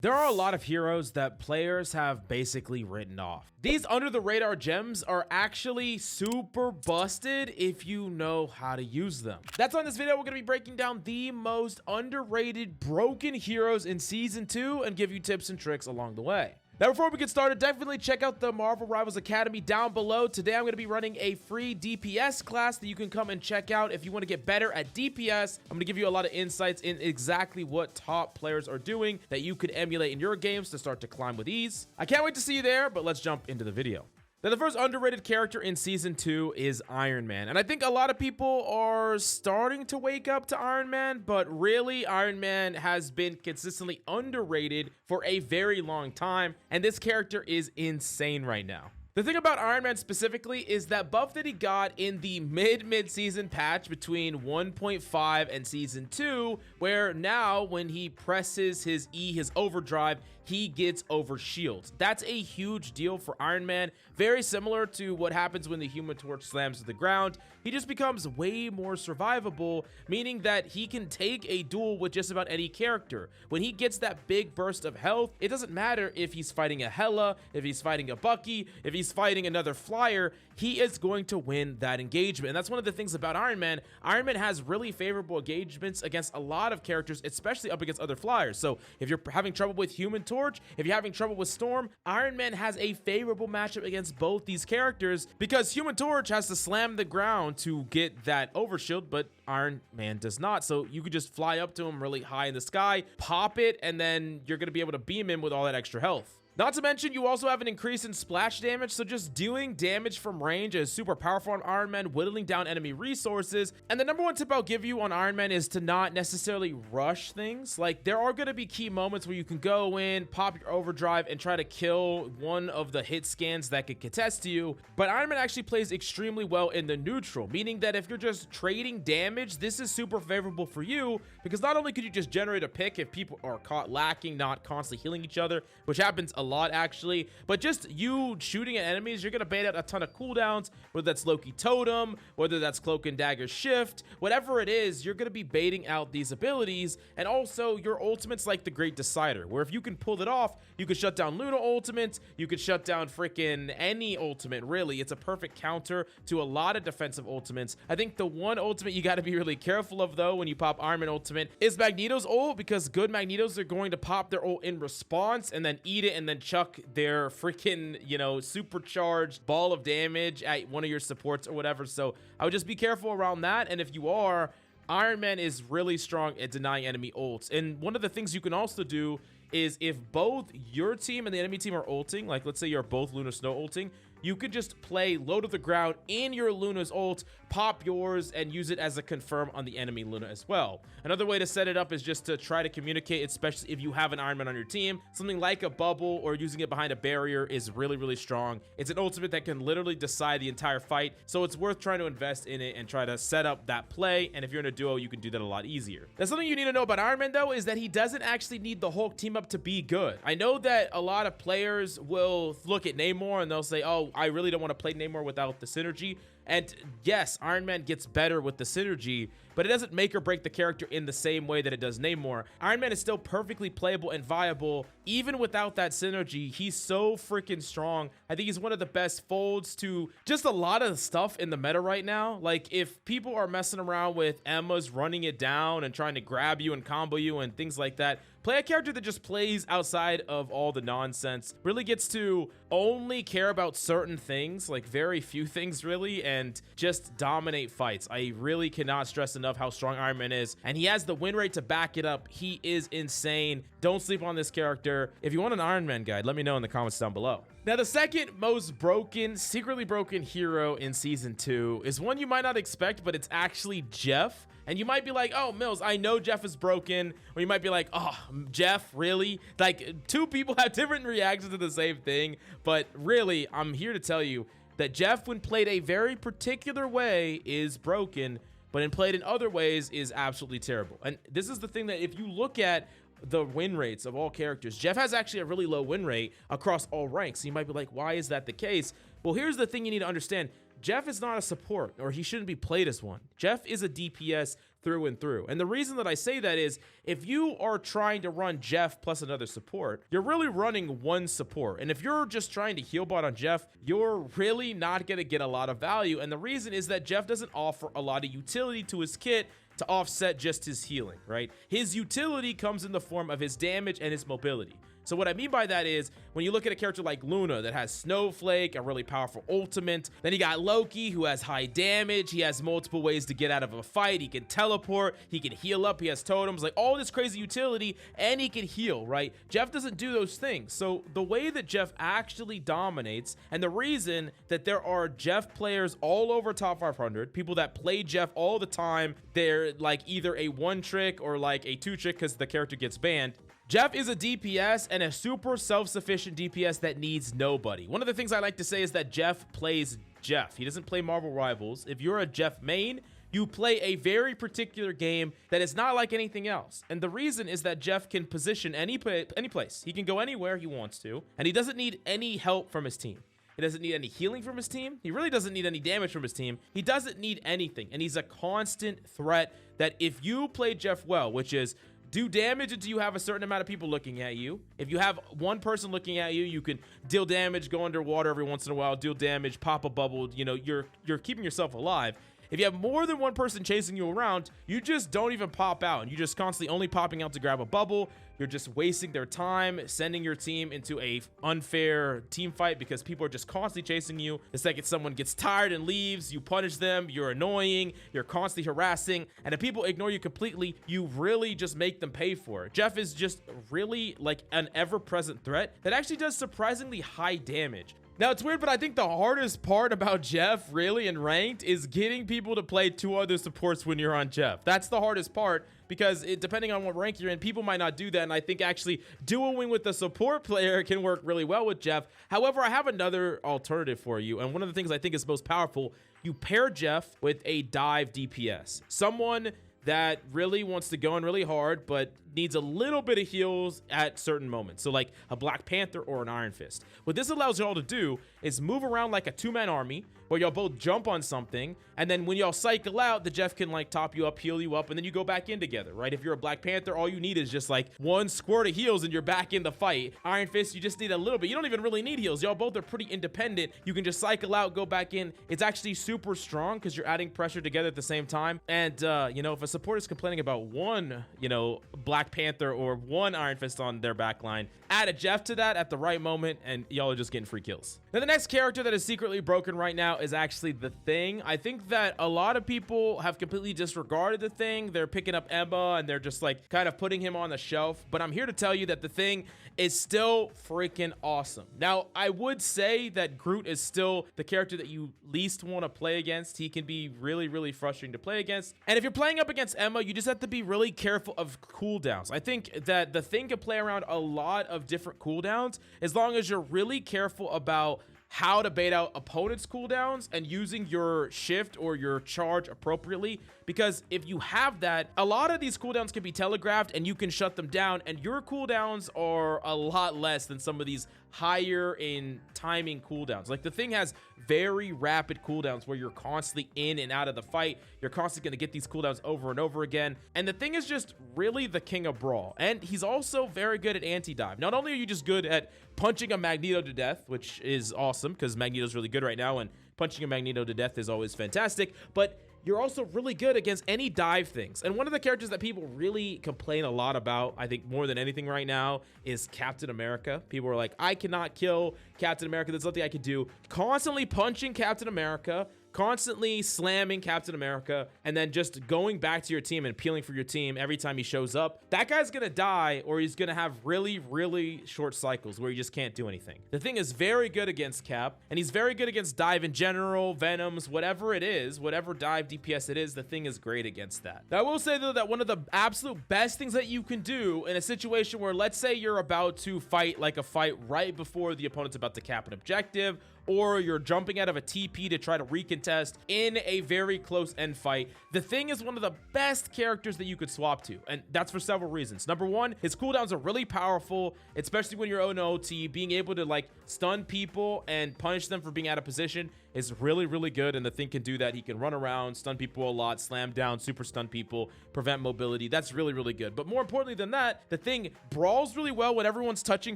There are a lot of heroes that players have basically written off. These under the radar gems are actually super busted if you know how to use them. That's why in this video we're going to be breaking down the most underrated broken heroes in season 2 and give you tips and tricks along the way. Now, before we get started, definitely check out the Marvel Rivals Academy down below. Today, I'm going to be running a free DPS class that you can come and check out if you want to get better at DPS. I'm going to give you a lot of insights in exactly what top players are doing that you could emulate in your games to start to climb with ease. I can't wait to see you there, but let's jump into the video. Now, the first underrated character in Season 2 is Iron Man. And I think a lot of people are starting to wake up to Iron Man, but really, Iron Man has been consistently underrated for a very long time. And this character is insane right now. The thing about Iron Man specifically is that buff that he got in the mid-season patch between 1.5 and Season 2, where now when he presses his E, his overdrive, he gets over shields. That's a huge deal for Iron Man. Very similar to what happens when the Human Torch slams to the ground. He just becomes way more survivable, meaning that he can take a duel with just about any character. When he gets that big burst of health, it doesn't matter if he's fighting a Hela, if he's fighting a Bucky, if he's fighting another flyer, he is going to win that engagement. And that's one of the things about Iron Man. Iron Man has really favorable engagements against a lot of characters, especially up against other flyers. So if you're having trouble with Human Torch, if you're having trouble with Storm, Iron Man has a favorable matchup against both these characters because Human Torch has to slam the ground to get that overshield, but Iron Man does not. So you could just fly up to him really high in the sky, pop it, and then you're going to be able to beam him with all that extra health. Not to mention, you also have an increase in splash damage, so just dealing damage from range is super powerful on Iron Man, whittling down enemy resources. And the number one tip I'll give you on Iron Man is to not necessarily rush things. Like, there are going to be key moments where you can go in, pop your overdrive, and try to kill one of the hit scans that could contest you. But Iron Man actually plays extremely well in the neutral, meaning that if you're just trading damage, this is super favorable for you, because not only could you just generate a pick if people are caught lacking, not constantly healing each other, which happens a lot actually, but just you shooting at enemies, you're gonna bait out a ton of cooldowns, whether that's Loki Totem, whether that's Cloak and Dagger Shift, whatever it is, you're gonna be baiting out these abilities. And also your ultimate's like the Great Decider, where if you can pull it off, you could shut down Luna ultimate, you could shut down freaking any ultimate. Really, it's a perfect counter to a lot of defensive ultimates. I think the one ultimate you got to be really careful of though when you pop Iron Man ultimate is Magneto's ult, because good Magnetos are going to pop their ult in response and then eat it and then chuck their freaking, you know, supercharged ball of damage at one of your supports or whatever. So I would just be careful around that. And if you are, Iron Man is really strong at denying enemy ults. And one of the things you can also do is if both your team and the enemy team are ulting, like let's say you're both Luna Snow ulting, you could just play low to the ground in your Luna's ult, pop yours, and use it as a confirm on the enemy Luna as well. Another way to set it up is just to try to communicate, especially if you have an Iron Man on your team. Something like a bubble or using it behind a barrier is really, really strong. It's an ultimate that can literally decide the entire fight, so it's worth trying to invest in it and try to set up that play. And if you're in a duo, you can do that a lot easier. Now, something you need to know about Iron Man, though, is that he doesn't actually need the Hulk team up to be good. I know that a lot of players will look at Namor and they'll say, oh, I really don't want to play Namor without the synergy. And yes, Iron Man gets better with the synergy, but it doesn't make or break the character in the same way that it does Namor. Iron Man is still perfectly playable and viable even without that synergy. He's so freaking strong. I think he's one of the best folds to just a lot of stuff in the meta right now. Like, if people are messing around with Emma's running it down and trying to grab you and combo you and things like that, play a character that just plays outside of all the nonsense, really gets to only care about certain things, like very few things really, and just dominate fights. I really cannot stress enough how strong Iron Man is, and he has the win rate to back it up. He is insane. Don't sleep on this character. If you want an Iron Man guide, let me know in the comments down below. Now, the second most broken, secretly broken hero in Season 2 is one you might not expect, but it's actually Jeff. And you might be like, oh, Mills, I know Jeff is broken. Or you might be like, oh, Jeff, really? Like, two people have different reactions to the same thing. But really, I'm here to tell you that Jeff, when played a very particular way, is broken, but when played in other ways is absolutely terrible. And this is the thing that if you look at the win rates of all characters, Jeff has actually a really low win rate across all ranks. You might be like, why is that the case? Well, here's the thing you need to understand. Jeff is not a support, or he shouldn't be played as one. Jeff is a DPS through and through. And the reason that I say that is if you are trying to run Jeff plus another support, you're really running one support. And if you're just trying to heal bot on Jeff, you're really not going to get a lot of value. And the reason is that Jeff doesn't offer a lot of utility to his kit to offset just his healing, right? His utility comes in the form of his damage and his mobility. So what I mean by that is when you look at a character like Luna that has Snowflake, a really powerful ultimate, then you got Loki who has high damage, he has multiple ways to get out of a fight, he can teleport, he can heal up, he has totems, like all this crazy utility, and he can heal, right? Jeff doesn't do those things. So the way that Jeff actually dominates, and the reason that there are Jeff players all over top 500, people that play Jeff all the time, they're like either a one trick or like a two trick because the character gets banned. Jeff is a DPS and a super self-sufficient DPS that needs nobody. One of the things I like to say is that Jeff plays Jeff. He doesn't play Marvel Rivals. If you're a Jeff main, you play a very particular game that is not like anything else. And the reason is that Jeff can position any place. He can go anywhere he wants to, and he doesn't need any help from his team. He doesn't need any healing from his team. He really doesn't need any damage from his team. He doesn't need anything. And he's a constant threat that if you play Jeff well, which is do damage until you have a certain amount of people looking at you. If you have one person looking at you, you can deal damage, go underwater every once in a while, deal damage, pop a bubble. You know, you're keeping yourself alive. If you have more than one person chasing you around, you just don't even pop out. And you're just constantly only popping out to grab a bubble. You're just wasting their time, sending your team into a unfair team fight because people are just constantly chasing you. The second someone gets tired and leaves, you punish them, you're annoying, you're constantly harassing, and if people ignore you completely, you really just make them pay for it. Jeff is just really like an ever-present threat that actually does surprisingly high damage. Now, it's weird, but I think the hardest part about Jeff, really, in ranked, is getting people to play two other supports when you're on Jeff. That's the hardest part, because depending on what rank you're in, people might not do that, and I think actually duoing with a support player can work really well with Jeff. However, I have another alternative for you, and one of the things I think is most powerful, you pair Jeff with a dive DPS. Someone that really wants to go in really hard, but needs a little bit of heals at certain moments. So like a Black Panther or an Iron Fist. What this allows y'all to do is move around like a two-man army where y'all both jump on something, and then when y'all cycle out, the Jeff can like top you up, heal you up, and then you go back in together, right? If you're a Black Panther, all you need is just like one squirt of heals and you're back in the fight. Iron Fist, you just need a little bit. You don't even really need heals. Y'all both are pretty independent. You can just cycle out, go back in. It's actually super strong because you're adding pressure together at the same time. And you know, if a support is complaining about one, you know, Black Panther or one Iron Fist on their backline, add a Jeff to that at the right moment and y'all are just getting free kills. Now the next character that is secretly broken right now is actually the Thing. I think that a lot of people have completely disregarded the Thing. They're picking up Emma and they're just like kind of putting him on the shelf, but I'm here to tell you that the Thing is still freaking awesome. Now I would say that Groot is still the character that you least want to play against. He can be really frustrating to play against, and if you're playing up against Emma, you just have to be really careful of cooldowns. I think that the Thing can play around a lot of different cooldowns as long as you're really careful about how to bait out opponents' cooldowns and using your shift or your charge appropriately, because if you have that, a lot of these cooldowns can be telegraphed and you can shut them down, and your cooldowns are a lot less than some of these higher in timing cooldowns. Like the Thing has very rapid cooldowns where you're constantly in and out of the fight. You're constantly going to get these cooldowns over and over again, and the Thing is just really the king of brawl, and he's also very good at anti-dive. Not only are you just good at punching a Magneto to death, which is awesome because Magneto's really good right now and punching a Magneto to death is always fantastic, but you're also really good against any dive things. And one of the characters that people really complain a lot about, I think more than anything right now, is Captain America. People are like, I cannot kill Captain America. There's nothing I can do. Constantly punching Captain America, constantly slamming Captain America, and then just going back to your team and peeling for your team every time he shows up. That guy's gonna die, or he's gonna have really short cycles where you just can't do anything. The Thing is very good against Cap, and he's very good against dive in general, Venoms, whatever it is, whatever dive DPS it is, the Thing is great against that. Now, I will say though that one of the absolute best things that you can do in a situation where, let's say you're about to fight like a fight right before the opponent's about to cap an objective, or you're jumping out of a TP to try to recontest in a very close end fight, the Thing is one of the best characters that you could swap to, and that's for several reasons. Number one, his cooldowns are really powerful, especially when you're on OT. Being able to like stun people and punish them for being out of position is really, really good, and the thing can do that. He can run around, stun people a lot, slam down, super stun people, prevent mobility. That's really, really good. But more importantly than that, the thing brawls really well when everyone's touching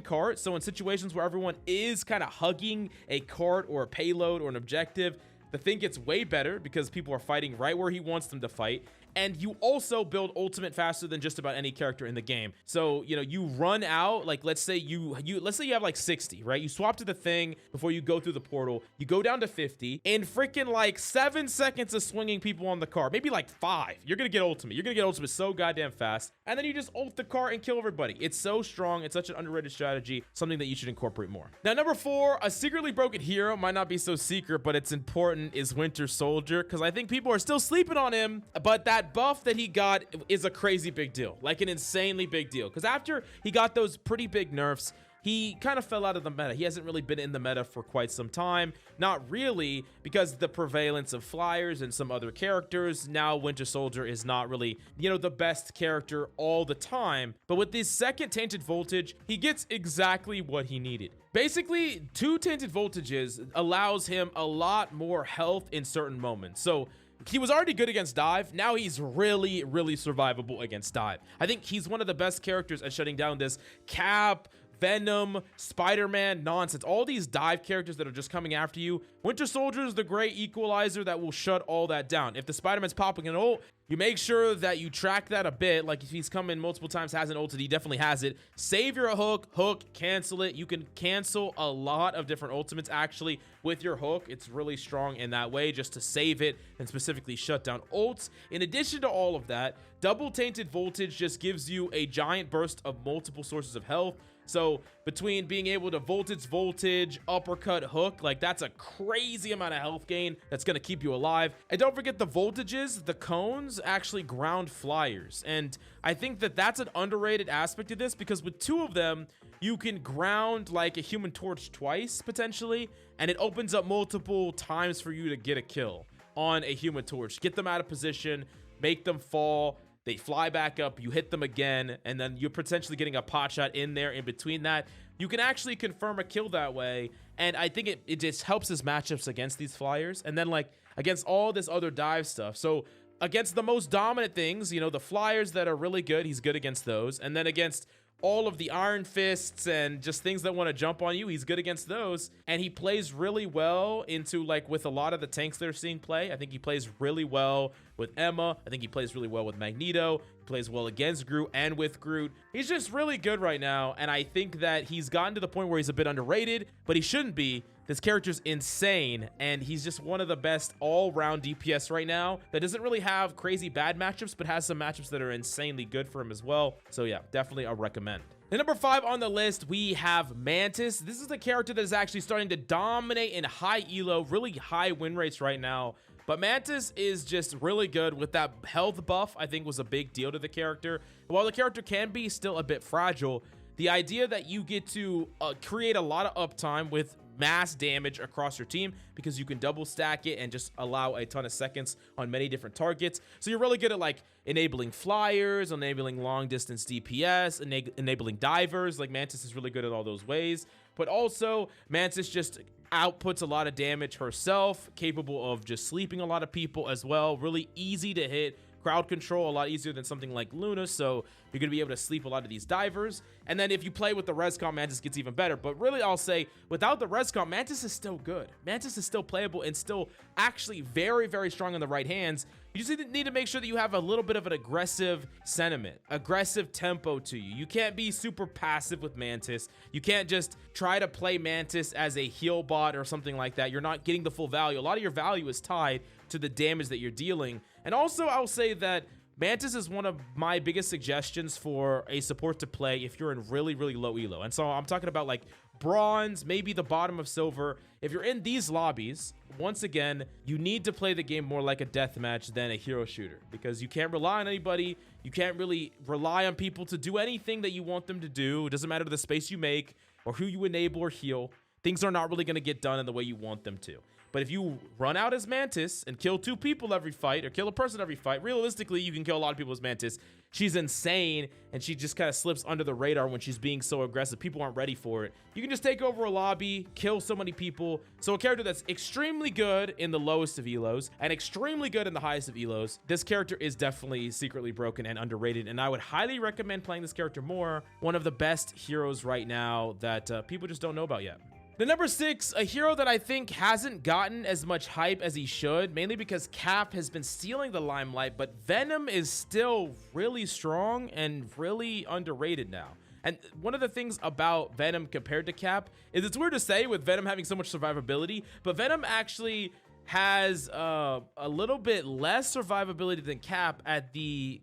cart. So in situations where everyone is kind of hugging a cart or a payload or an objective, the thing gets way better because people are fighting right where he wants them to fight. And you also build ultimate faster than just about any character in the game. So, you know, you run out, like, let's say you have like 60, right? You swap to the thing before you go through the portal. You go down to 50 in freaking like 7 seconds of swinging people on the car, maybe like 5. You're gonna get ultimate. You're gonna get ultimate so goddamn fast. And then you just ult the car and kill everybody. It's so strong. It's such an underrated strategy, something that you should incorporate more. Now, number 4, a secretly broken hero, might not be so secret, but it's important, is Winter Soldier, because I think people are still sleeping on him, but that buff that he got is a crazy big deal, like an insanely big deal, because after he got those pretty big nerfs, he kind of fell out of the meta. He hasn't really been in the meta for quite some time. Not really, because the prevalence of flyers and some other characters. Now Winter Soldier is not really, you know, the best character all the time. But with this second Tainted Voltage, he gets exactly what he needed. Basically, 2 Tainted Voltages allows him a lot more health in certain moments. So he was already good against dive. Now he's really, really survivable against dive. I think he's one of the best characters at shutting down this Cap, Venom, Spider-Man nonsense. All these dive characters that are just coming after you. Winter Soldier is the great equalizer that will shut all that down. If the Spider-Man's popping an ult, you make sure that you track that a bit. Like if he's come in multiple times, hasn't ulted, he definitely has it. Save your hook, cancel it. You can cancel a lot of different ultimates actually with your hook. It's really strong in that way, just to save it and specifically shut down ults. In addition to all of that, double Tainted Voltage just gives you a giant burst of multiple sources of health. So between being able to voltage, uppercut, hook, like that's a crazy amount of health gain that's going to keep you alive. And don't forget the voltages, the cones actually ground flyers. And I think that that's an underrated aspect of this, because with 2 of them, you can ground like a Human Torch twice potentially, and it opens up multiple times for you to get a kill on a Human Torch. Get them out of position, make them fall. They fly back up, you hit them again, and then you're potentially getting a pot shot in there in between that. You can actually confirm a kill that way, and I think it just helps his matchups against these flyers, and then like against all this other dive stuff. So against the most dominant things, you know, the flyers that are really good, he's good against those, and then against all of the Iron Fists and just things that want to jump on you, he's good against those. And he plays really well into like with a lot of the tanks they're seeing play. I think he plays really well with Emma. I think he plays really well with Magneto. He plays well against Groot and with Groot. He's just really good right now, and I think that he's gotten to the point where he's a bit underrated, but he shouldn't be. This character's insane, and he's just one of the best all-round DPS right now that doesn't really have crazy bad matchups, but has some matchups that are insanely good for him as well. So yeah, definitely a recommend. And number 5 on the list, we have Mantis. This is a character that is actually starting to dominate in high elo, really high win rates right now. But Mantis is just really good with that health buff. I think was a big deal to the character. While the character can be still a bit fragile, the idea that you get to create a lot of uptime with mass damage across your team, because you can double stack it and just allow a ton of seconds on many different targets. So you're really good at like enabling flyers, enabling long distance DPS, enabling divers. Like Mantis is really good at all those ways. But also Mantis just outputs a lot of damage herself, capable of just sleeping a lot of people as well. Really easy to hit. Crowd control a lot easier than something like Luna, so you're going to be able to sleep a lot of these divers. And then if you play with the rescom, Mantis gets even better. But really, I'll say, without the rescom, Mantis is still good. Mantis is still playable and still actually very, very strong in the right hands. You just need to make sure that you have a little bit of an aggressive sentiment, aggressive tempo to you. You can't be super passive with Mantis. You can't just try to play Mantis as a heal bot or something like that. You're not getting the full value. A lot of your value is tied to the damage that you're dealing. And also, I'll say that Mantis is one of my biggest suggestions for a support to play if you're in really, really low elo. And so I'm talking about like bronze, maybe the bottom of silver. If you're in these lobbies, once again, you need to play the game more like a deathmatch than a hero shooter, because you can't rely on anybody. You can't really rely on people to do anything that you want them to do. It doesn't matter the space you make or who you enable or heal. Things are not really going to get done in the way you want them to. But if you run out as Mantis and kill 2 people every fight or kill a person every fight, realistically, you can kill a lot of people as Mantis. She's insane, and she just kind of slips under the radar when she's being so aggressive. People aren't ready for it. You can just take over a lobby, kill so many people. So a character that's extremely good in the lowest of elos and extremely good in the highest of elos. This character is definitely secretly broken and underrated, and I would highly recommend playing this character more. One of the best heroes right now that people just don't know about yet. The number 6, a hero that I think hasn't gotten as much hype as he should, mainly because Cap has been stealing the limelight, but Venom is still really strong and really underrated now. And one of the things about Venom compared to Cap is, it's weird to say with Venom having so much survivability, but Venom actually has a little bit less survivability than Cap at the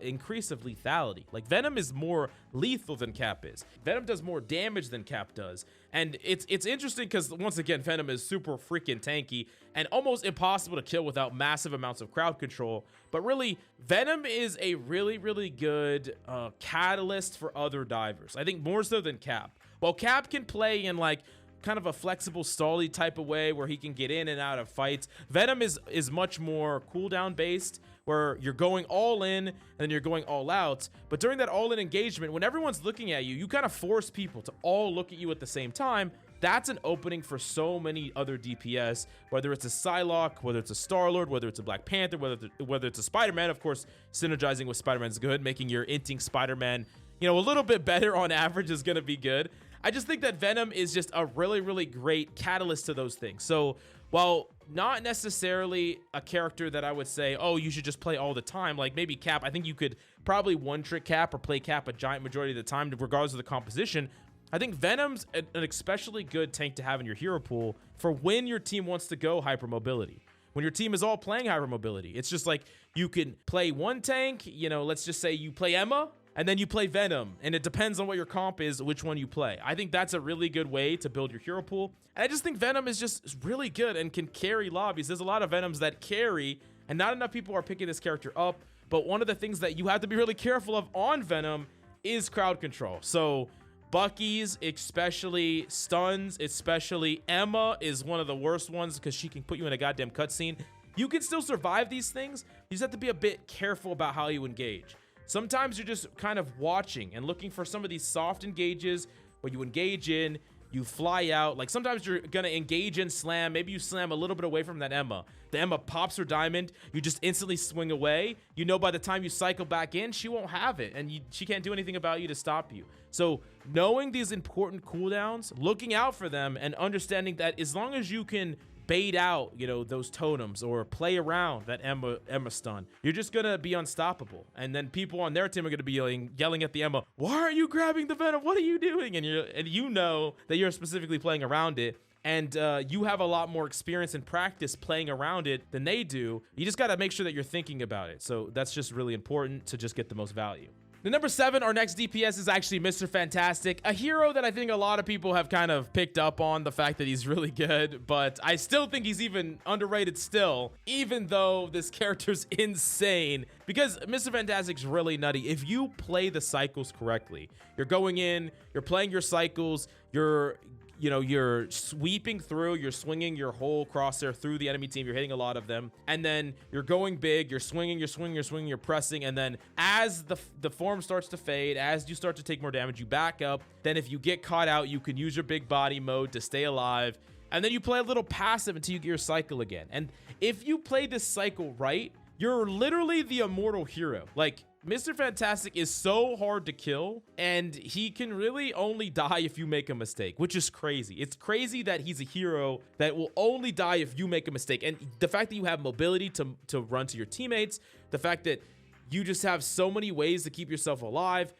increase of lethality. Like, Venom is more lethal than Cap is. Venom does more damage than Cap does. And it's interesting because, once again, Venom is super freaking tanky and almost impossible to kill without massive amounts of crowd control. But really, Venom is a really, really good catalyst for other divers. I think more so than Cap. While Cap can play in like kind of a flexible stally type of way where he can get in and out of fights, Venom is much more cooldown based, where you're going all in and then you're going all out. But during that all in engagement, when everyone's looking at you, you kind of force people to all look at you at the same time. That's an opening for so many other DPS, whether it's a Psylocke, whether it's a Star-Lord, whether it's a Black Panther, whether it's a Spider-Man. Of course, synergizing with Spider-Man is good. Making your inting Spider-Man, you know, a little bit better on average is going to be good. I just think that Venom is just a really, really great catalyst to those things. So while not necessarily a character that I would say, oh, you should just play all the time, like maybe Cap, I think you could probably one-trick Cap or play Cap a giant majority of the time, regardless of the composition. I think Venom's an especially good tank to have in your hero pool for when your team wants to go hypermobility. When your team is all playing hypermobility, it's just like you can play one tank, you know, let's just say you play Emma, and then you play Venom, and it depends on what your comp is, which one you play. I think that's a really good way to build your hero pool. And I just think Venom is just really good and can carry lobbies. There's a lot of Venoms that carry, and not enough people are picking this character up. But one of the things that you have to be really careful of on Venom is crowd control. So Bucky's, especially stuns, especially Emma is one of the worst ones because she can put you in a goddamn cutscene. You can still survive these things. You just have to be a bit careful about how you engage. Sometimes you're just kind of watching and looking for some of these soft engages where you engage in, you fly out. Like sometimes you're going to engage in slam. Maybe you slam a little bit away from that Emma. The Emma pops her diamond. You just instantly swing away. You know by the time you cycle back in, she won't have it. And she can't do anything about you to stop you. So knowing these important cooldowns, looking out for them, and understanding that as long as you can bait out, you know, those totems or play around that Emma stun, you're just gonna be unstoppable. And then people on their team are gonna be yelling at the Emma, why are you grabbing the Venom? What are you doing? And you know that you're specifically playing around it, and you have a lot more experience and practice playing around it than they do. You just gotta make sure that you're thinking about it. So that's just really important to just get the most value. The number 7, our next DPS, is actually Mr. Fantastic, a hero that I think a lot of people have kind of picked up on the fact that he's really good, but I still think he's even underrated still, even though this character's insane, because Mr. Fantastic's really nutty. If you play the cycles correctly, you're going in, you're playing your cycles, you're sweeping through, you're swinging your whole crosshair through the enemy team, you're hitting a lot of them, and then you're going big, you're swinging, you're pressing, and then as the form starts to fade, as you start to take more damage, you back up. Then if you get caught out, you can use your big body mode to stay alive, and then you play a little passive until you get your cycle again. And if you play this cycle right, you're literally the immortal hero. Like, Mr. Fantastic is so hard to kill, and he can really only die if you make a mistake, which is crazy. It's crazy that he's a hero that will only die if you make a mistake. And the fact that you have mobility to run to your teammates, the fact that you just have so many ways to keep yourself alive,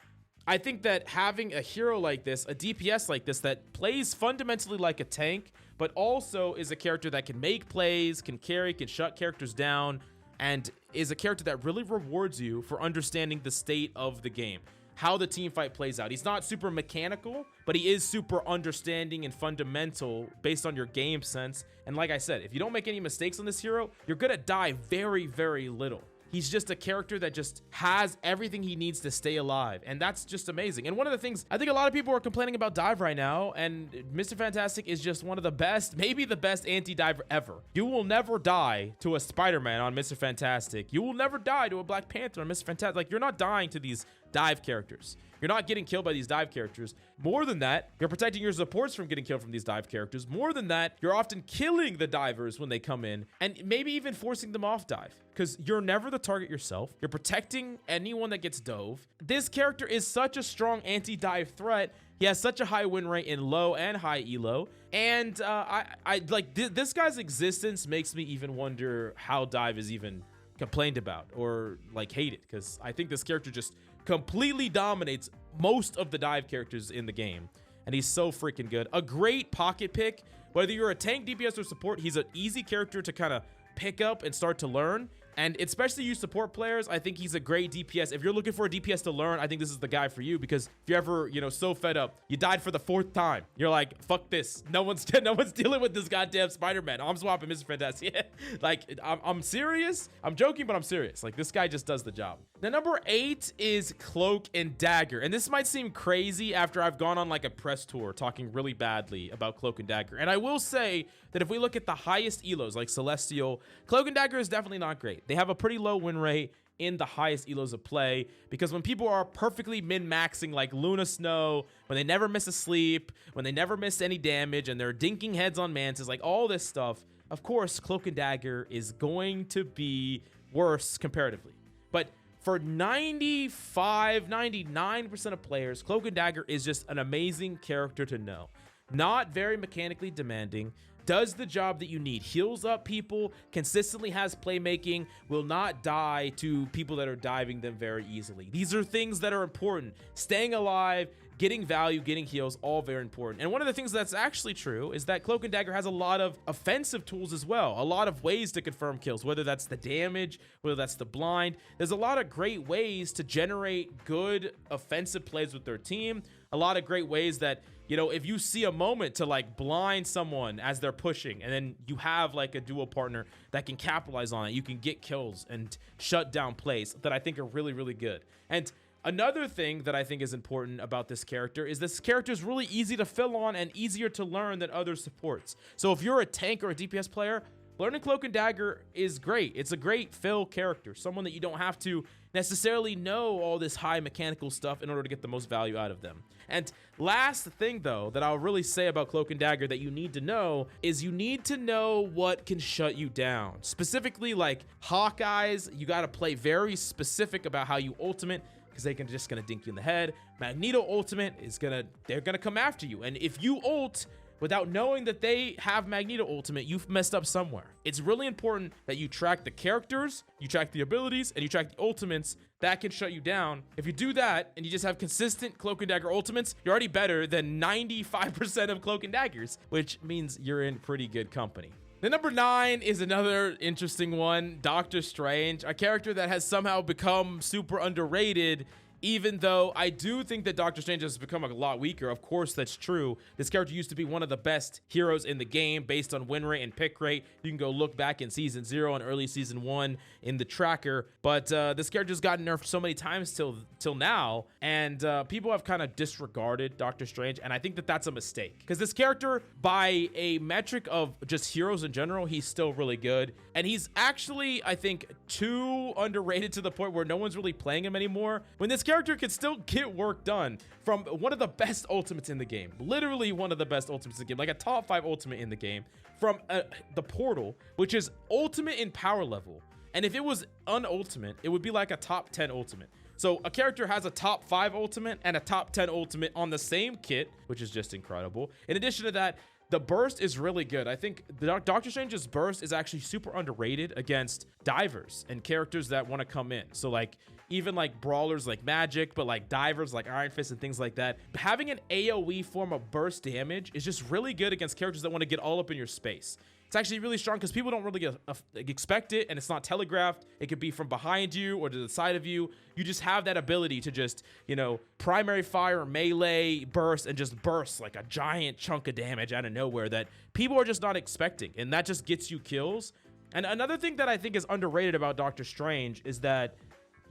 I think that having a hero like this, a DPS like this, that plays fundamentally like a tank, but also is a character that can make plays, can carry, can shut characters down, and is a character that really rewards you for understanding the state of the game, how the team fight plays out. He's not super mechanical, but he is super understanding and fundamental based on your game sense. And like I said, if you don't make any mistakes on this hero, you're gonna die very, very little. he's just a character that just has everything he needs to stay alive. And that's just amazing. And one of the things, I think a lot of people are complaining about dive right now, and Mr. Fantastic is just one of the best, maybe the best anti-diver ever. You will never die to a Spider-Man on Mr. Fantastic. You will never die to a Black Panther on Mr. Fantastic. Like, you're not dying to these dive characters. You're not getting killed by these dive characters. More than that, you're protecting your supports from getting killed from these dive characters. More than that, you're often killing the divers when they come in, and maybe even forcing them off dive, because you're never the target yourself. You're protecting anyone that gets dove. This character is such a strong anti-dive threat. He has such a high win rate in low and high elo. And I like this guy's existence makes me even wonder how dive is even complained about or like hated, because I think this character just completely dominates most of the dive characters in the game, and he's so freaking good. A great pocket pick, whether you're a tank, DPS, or support. He's an easy character to kind of pick up and start to learn, and especially you support players, I think he's a great DPS. If you're looking for a DPS to learn, I think this is the guy for you, because if you're ever, you know, so fed up, you died for the 4th time, you're like, fuck this, no one's dealing with this goddamn Spider-Man, I'm swapping Mr. Fantastic. Like, I'm serious, I'm joking, but I'm serious. Like, this guy just does the job. Now, number 8 is Cloak and Dagger, and this might seem crazy after I've gone on like a press tour talking really badly about Cloak and Dagger. And I will say that if we look at the highest elos like Celestial, Cloak and Dagger is definitely not great. They have a pretty low win rate in the highest elos of play, because when people are perfectly min-maxing like Luna Snow, when they never miss a sleep, when they never miss any damage, and they're dinking heads on Mantis, like all this stuff, of course Cloak and Dagger is going to be worse comparatively. But for 99% of players, Cloak and Dagger is just an amazing character to know. Not very mechanically demanding, does the job that you need, heals up people, consistently has playmaking, will not die to people that are diving them very easily. These are things that are important. Staying alive, getting value, getting heals, all very important. And one of the things that's actually true is that Cloak and Dagger has a lot of offensive tools as well, a lot of ways to confirm kills, whether that's the damage, whether that's the blind. There's a lot of great ways to generate good offensive plays with their team, a lot of great ways that, you know, if you see a moment to like blind someone as they're pushing, and then you have like a duo partner that can capitalize on it, you can get kills and shut down plays that I think are really, really good. And another thing that I think is important about this character is this character is really easy to fill on and easier to learn than other supports. So if you're a tank or a DPS player, learning Cloak and Dagger is great. It's a great fill character, someone that you don't have to necessarily know all this high mechanical stuff in order to get the most value out of them. And last thing though that I'll really say about Cloak and Dagger that you need to know is you need to know what can shut you down. Specifically like Hawkeyes, you got to play very specific about how you ultimate, because they can just gonna dink you in the head. Magneto ultimate is they're gonna come after you, and if you ult without knowing that they have Magneto ultimate, you've messed up somewhere. It's really important that you track the characters, you track the abilities, and you track the ultimates that can shut you down. If you do that and you just have consistent Cloak and Dagger ultimates, you're already better than 95% of Cloak and Daggers, which means you're in pretty good company. The number 9 is another interesting one, Doctor Strange, a character that has somehow become super underrated, even though I do think that Doctor Strange has become a lot weaker. Of course, that's true. This character used to be one of the best heroes in the game based on win rate and pick rate. You can go look back in Season 0 and early Season 1 in the tracker. But this character's gotten nerfed so many times till now, and people have kind of disregarded Doctor Strange, and I think that that's a mistake. Because this character, by a metric of just heroes in general, he's still really good. And he's actually, I think, too underrated to the point where no one's really playing him anymore. When this character can still get work done from one of the best ultimates in the game, literally one of the best ultimates in the game, like a top 5 ultimate in the game, from the portal, which is ultimate in power level. And if it was unultimate, it would be like a top 10 ultimate. So a character has a top 5 ultimate and a top 10 ultimate on the same kit, which is just incredible. In addition to that, the burst is really good. I think Doctor Strange's burst is actually super underrated against divers and characters that want to come in. So like even like brawlers like Magic, but like divers like Iron Fist and things like that. Having an AoE form of burst damage is just really good against characters that want to get all up in your space. It's actually really strong because people don't really expect it, and it's not telegraphed. It could be from behind you or to the side of you. You just have that ability to just, you know, primary fire, melee, burst, and just burst like a giant chunk of damage out of nowhere that people are just not expecting. And that just gets you kills And another thing that I think is underrated about Doctor Strange is that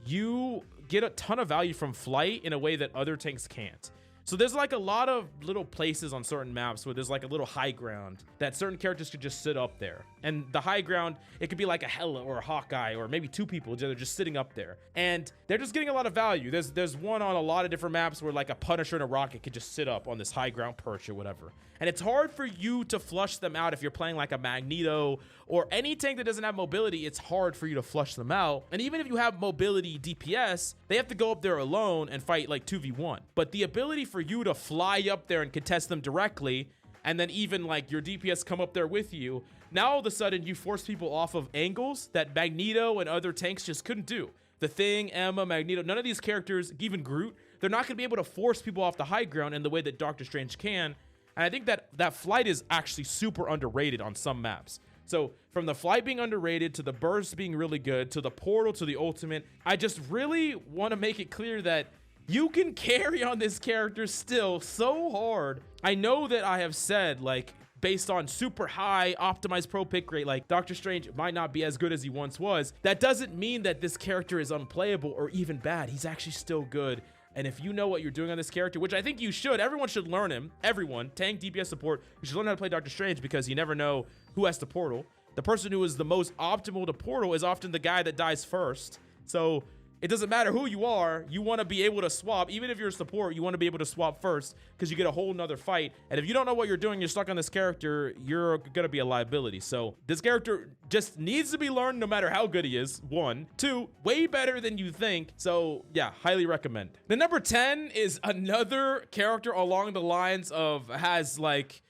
you get a ton of value from flight in a way that other tanks can't. So there's like a lot of little places on certain maps where there's like a little high ground that certain characters could just sit up there. And the high ground, it could be like a Hela or a Hawkeye or maybe two people that are just sitting up there. And they're just getting a lot of value. There's one on a lot of different maps where like a Punisher and a Rocket could just sit up on this high ground perch or whatever. And it's hard for you to flush them out if you're playing like a Magneto or any tank that doesn't have mobility. It's hard for you to flush them out. And even if you have mobility DPS, they have to go up there alone and fight like 2v1. But the ability for you to fly up there and contest them directly, and then even like your DPS come up there with you, now all of a sudden you force people off of angles that Magneto and other tanks just couldn't do. The Thing, Emma, Magneto, none of these characters, even Groot, they're not going to be able to force people off the high ground in the way that Doctor Strange can. And I think that flight is actually super underrated on some maps. So from the flight being underrated to the burst being really good to the portal to the ultimate, I just really want to make it clear that you can carry on this character still so hard. I know that I have said, like, based on super high optimized pro pick rate, like Doctor Strange might not be as good as he once was. That doesn't mean that this character is unplayable or even bad. He's actually still good. And if you know what you're doing on this character, which I think you should, everyone should learn him. Everyone, tank, DPS, support, you should learn how to play Doctor Strange because you never know who has to portal. The person who is the most optimal to portal is often the guy that dies first. So it doesn't matter who you are, you want to be able to swap. Even if you're a support, you want to be able to swap first because you get a whole nother fight. And if you don't know what you're doing, you're stuck on this character, you're going to be a liability. So this character just needs to be learned no matter how good he is. 1. 2, way better than you think. So yeah, highly recommend. The number 10 is another character along the lines of everything's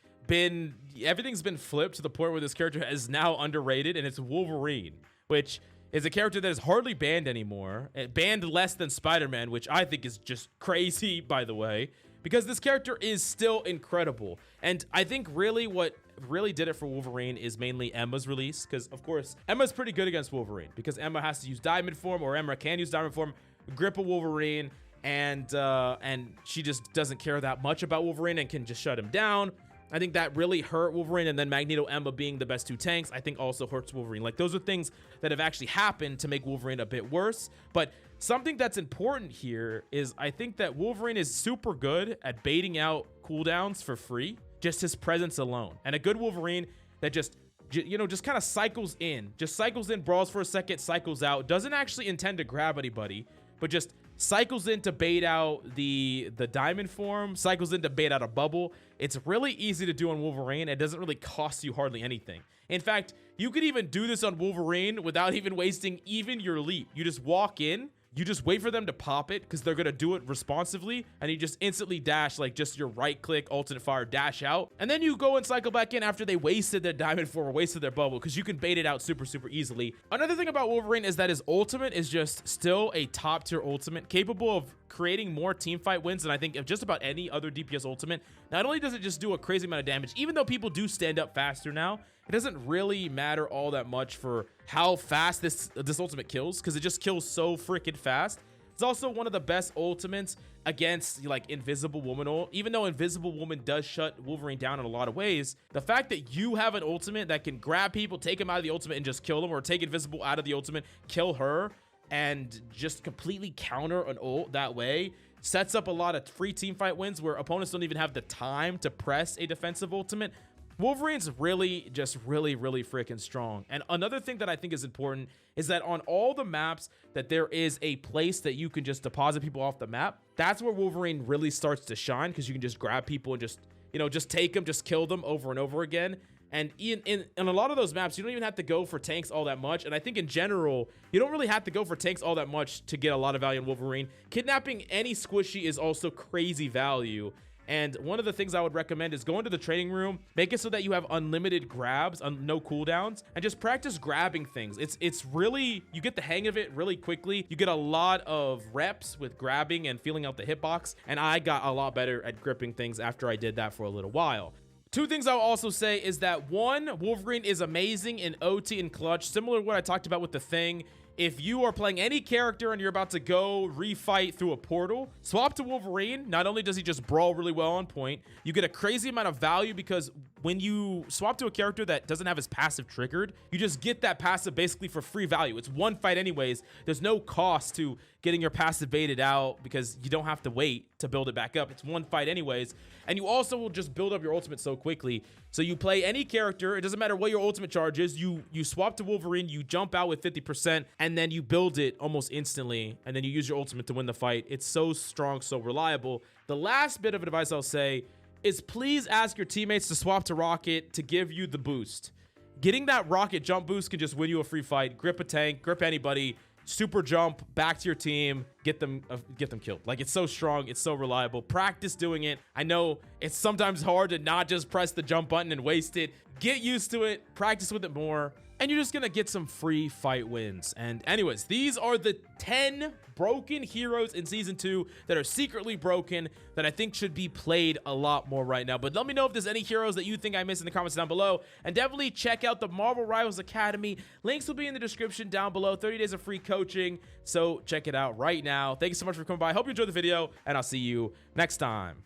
been flipped to the point where this character is now underrated, and it's Wolverine, which is a character that is hardly banned anymore. Banned less than Spider-Man, which I think is just crazy, by the way, because this character is still incredible. And I think really what really did it for Wolverine is mainly Emma's release, because of course Emma's pretty good against Wolverine because Emma has to use diamond form, or Emma can use diamond form, grip a Wolverine, and she just doesn't care that much about Wolverine and can just shut him down. I think that really hurt Wolverine, and then Magneto, Emma being the best 2 tanks, I think also hurts Wolverine. Like, those are things that have actually happened to make Wolverine a bit worse. But something that's important here is I think that Wolverine is super good at baiting out cooldowns for free, just his presence alone. And a good Wolverine that just kind of cycles in, brawls for a second, cycles out, doesn't actually intend to grab anybody, but just cycles in to bait out the diamond form, cycles in to bait out a bubble. It's really easy to do on Wolverine. It doesn't really cost you hardly anything. In fact, you could even do this on Wolverine without even wasting even your leap. You just walk in, you just wait for them to pop it because they're going to do it responsively, and you just instantly dash, like just your right click, alternate fire, dash out. And then you go and cycle back in after they wasted their diamond form or wasted their bubble, because you can bait it out super, super easily. Another thing about Wolverine is that his ultimate is just still a top tier ultimate, capable of creating more team fight wins than I think of just about any other DPS ultimate. Not only does it just do a crazy amount of damage, even though people do stand up faster now, it doesn't really matter all that much for how fast this ultimate kills, because it just kills so freaking fast. It's also one of the best ultimates against like Invisible Woman. Even though Invisible Woman does shut Wolverine down in a lot of ways, the fact that you have an ultimate that can grab people, take them out of the ultimate and just kill them, or take Invisible out of the ultimate, kill her, and just completely counter an ult that way, sets up a lot of free team fight wins where opponents don't even have the time to press a defensive ultimate. Wolverine's really freaking strong. And another thing that I think is important is that on all the maps that there is a place that you can just deposit people off the map, that's where Wolverine really starts to shine, because you can just grab people and just take them, just kill them over and over again. And in a lot of those maps, you don't even have to go for tanks all that much. And I think in general, you don't really have to go for tanks all that much to get a lot of value in Wolverine. Kidnapping any squishy is also crazy value. And one of the things I would recommend is go into the training room, make it so that you have unlimited grabs, no cooldowns, and just practice grabbing things. It's really, you get the hang of it really quickly. You get a lot of reps with grabbing and feeling out the hitbox. And I got a lot better at gripping things after I did that for a little while. 2 things I'll also say is that 1, Wolverine is amazing in OT and clutch, similar to what I talked about with the Thing. If you are playing any character and you're about to go refight through a portal, swap to Wolverine. Not only does he just brawl really well on point, you get a crazy amount of value because when you swap to a character that doesn't have his passive triggered, you just get that passive basically for free value. It's one fight anyways. There's no cost to getting your passive baited out because you don't have to wait to build it back up. It's one fight anyways. And you also will just build up your ultimate so quickly. So you play any character, it doesn't matter what your ultimate charge is, you swap to Wolverine, you jump out with 50%, and then you build it almost instantly, and then you use your ultimate to win the fight. It's so strong, so reliable. The last bit of advice I'll say is please ask your teammates to swap to Rocket to give you the boost. Getting that Rocket jump boost can just win you a free fight. Grip a tank, grip anybody, super jump back to your team, get them killed. Like, it's so strong, it's so reliable. Practice doing it. I know it's sometimes hard to not just press the jump button and waste it. Get used to it, practice with it more, and you're just gonna get some free fight wins. And anyways, these are the 10 broken heroes in season 2 that are secretly broken that I think should be played a lot more right now. But let me know if there's any heroes that you think I missed in the comments down below, and definitely check out the Marvel Rivals Academy. Links will be in the description down below. 30 days of free coaching, so check it out right now. Thank you so much for coming by. I hope you enjoyed the video, and I'll see you next time.